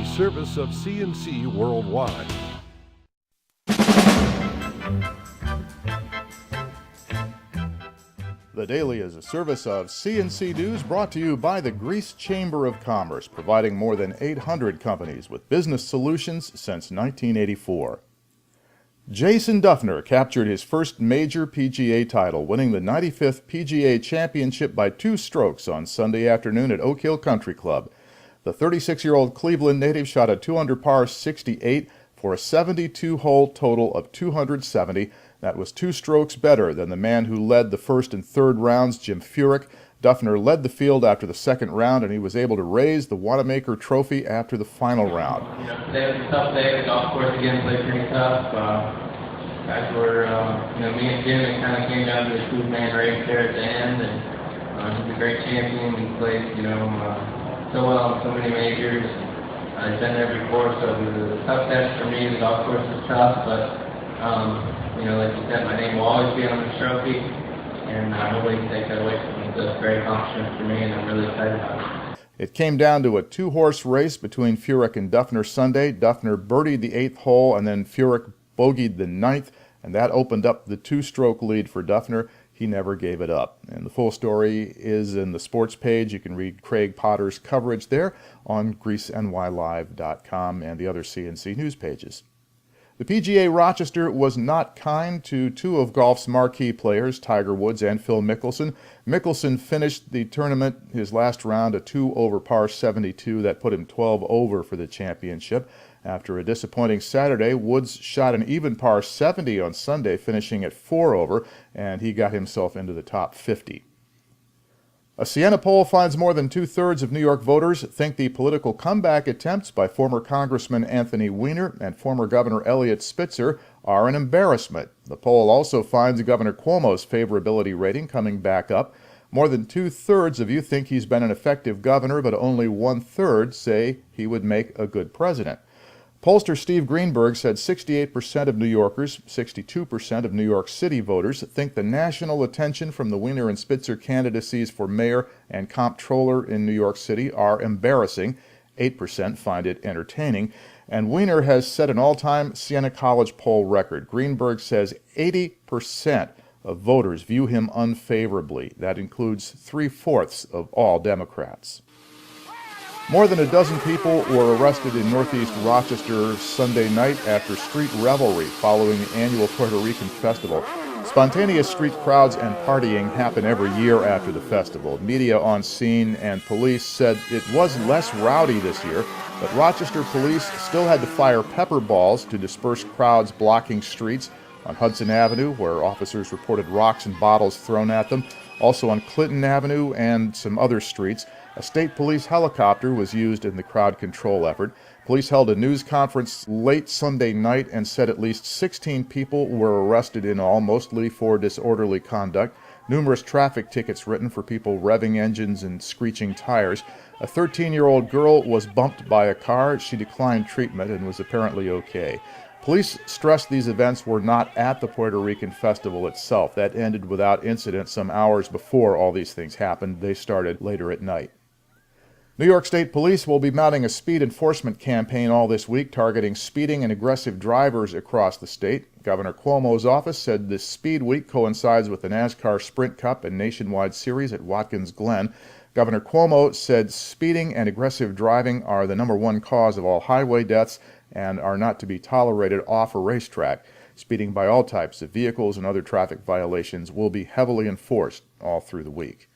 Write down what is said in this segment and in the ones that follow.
service of CNC Worldwide. The Daily is a service of CNC News brought to you by the Greece Chamber of Commerce, providing more than 800 companies with business solutions since 1984. Jason Dufner captured his first major PGA title, winning the 95th PGA Championship by 2 strokes on Sunday afternoon at Oak Hill Country Club. The 36-year-old Cleveland native shot a 2-under par 68 for a 72-hole total of 270. That was 2 strokes better than the man who led the first and third rounds, Jim Furyk. Dufner led the field after the second round, and he was able to raise the Wanamaker Trophy after the final round. Today was a tough day. The golf course again played pretty tough. Guys were, me and Jim, it kind of came down to the 2-man race there at the end, and he's a great champion. He played, so well in so many majors. He's been there before, so it was a tough test for me. The golf course was tough, but like you said, my name will always be on the trophy, and nobody can take that away from me. So it's a great accomplishment for me, and I'm really excited about it. It came down to a 2-horse race between Furyk and Dufner Sunday. Dufner birdied the 8th hole, and then Furyk bogeyed the 9th, and that opened up the 2-stroke lead for Dufner. He never gave it up. And the full story is in the sports page. You can read Craig Potter's coverage there on GreeceNYLive.com and the other CNC news pages. The PGA Rochester was not kind to 2 of golf's marquee players, Tiger Woods and Phil Mickelson. Mickelson finished the tournament, his last round, a 2-over par 72. That put him 12 over for the championship. After a disappointing Saturday, Woods shot an even par 70 on Sunday, finishing at 4 over, and he got himself into the top 50. A Siena poll finds more than 2/3 of New York voters think the political comeback attempts by former Congressman Anthony Weiner and former Governor Eliot Spitzer are an embarrassment. The poll also finds Governor Cuomo's favorability rating coming back up. More than 2/3 of you think he's been an effective governor, but only 1/3 say he would make a good president. Pollster Steve Greenberg said 68% of New Yorkers, 62% of New York City voters think the national attention from the Weiner and Spitzer candidacies for mayor and comptroller in New York City are embarrassing. 8% find it entertaining. And Weiner has set an all-time Siena College poll record. Greenberg says 80% of voters view him unfavorably. That includes 3/4 of all Democrats. More than a dozen people were arrested in northeast Rochester Sunday night after street revelry following the annual Puerto Rican festival. Spontaneous street crowds and partying happen every year after the festival. Media on scene and police said it was less rowdy this year, but Rochester police still had to fire pepper balls to disperse crowds blocking streets on Hudson Avenue, where officers reported rocks and bottles thrown at them, also on Clinton Avenue and some other streets. A state police helicopter was used in the crowd control effort. Police held a news conference late Sunday night and said at least 16 people were arrested in all, mostly for disorderly conduct. Numerous traffic tickets written for people revving engines and screeching tires. A 13-year-old girl was bumped by a car. She declined treatment and was apparently okay. Police stressed these events were not at the Puerto Rican festival itself. That ended without incident some hours before all these things happened. They started later at night. New York State Police will be mounting a speed enforcement campaign all this week, targeting speeding and aggressive drivers across the state. Governor Cuomo's office said this Speed Week coincides with the NASCAR Sprint Cup and Nationwide Series at Watkins Glen. Governor Cuomo said speeding and aggressive driving are the #1 cause of all highway deaths and are not to be tolerated off a racetrack. Speeding by all types of vehicles and other traffic violations will be heavily enforced all through the week.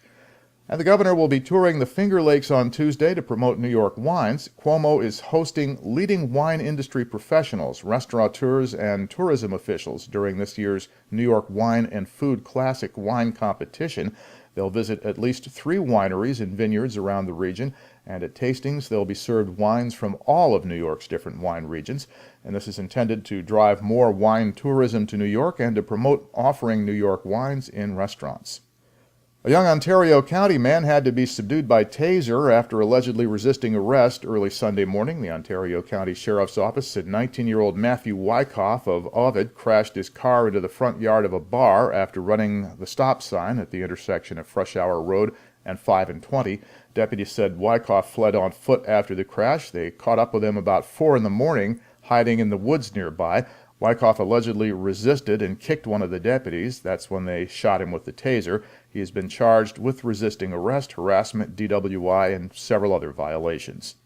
And the governor will be touring the Finger Lakes on Tuesday to promote New York wines. Cuomo is hosting leading wine industry professionals, restaurateurs, and tourism officials during this year's New York Wine and Food Classic wine competition. They'll visit at least 3 wineries and vineyards around the region, and at tastings they'll be served wines from all of New York's different wine regions. And this is intended to drive more wine tourism to New York and to promote offering New York wines in restaurants. A young Ontario County man had to be subdued by taser after allegedly resisting arrest early Sunday morning. The Ontario County Sheriff's Office said 19-year-old Matthew Wyckoff of Ovid crashed his car into the front yard of a bar after running the stop sign at the intersection of Fresh Hour Road and 5 and 20. Deputies said Wyckoff fled on foot after the crash. They caught up with him about 4 in the morning, hiding in the woods nearby. Wyckoff allegedly resisted and kicked one of the deputies. That's when they shot him with the taser. He has been charged with resisting arrest, harassment, DWI, and several other violations.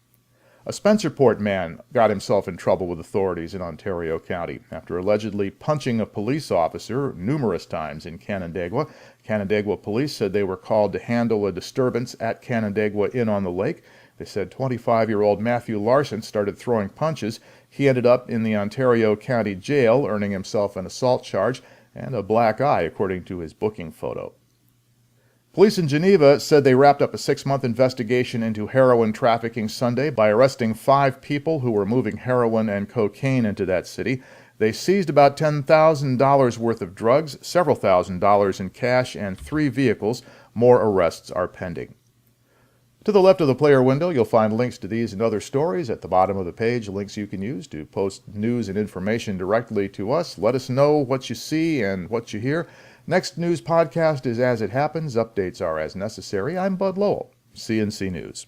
A Spencerport man got himself in trouble with authorities in Ontario County after allegedly punching a police officer numerous times in Canandaigua. Canandaigua police said they were called to handle a disturbance at Canandaigua Inn on the Lake. They said 25-year-old Matthew Larson started throwing punches. He ended up in the Ontario County Jail, earning himself an assault charge and a black eye, according to his booking photo. Police in Geneva said they wrapped up a 6-month investigation into heroin trafficking Sunday by arresting 5 people who were moving heroin and cocaine into that city. They seized about $10,000 worth of drugs, several $1,000s in cash, and 3 vehicles. More arrests are pending. To the left of the player window, you'll find links to these and other stories. At the bottom of the page, links you can use to post news and information directly to us. Let us know what you see and what you hear. Next news podcast is As It Happens. Updates are as necessary. I'm Bud Lowell, CNC News.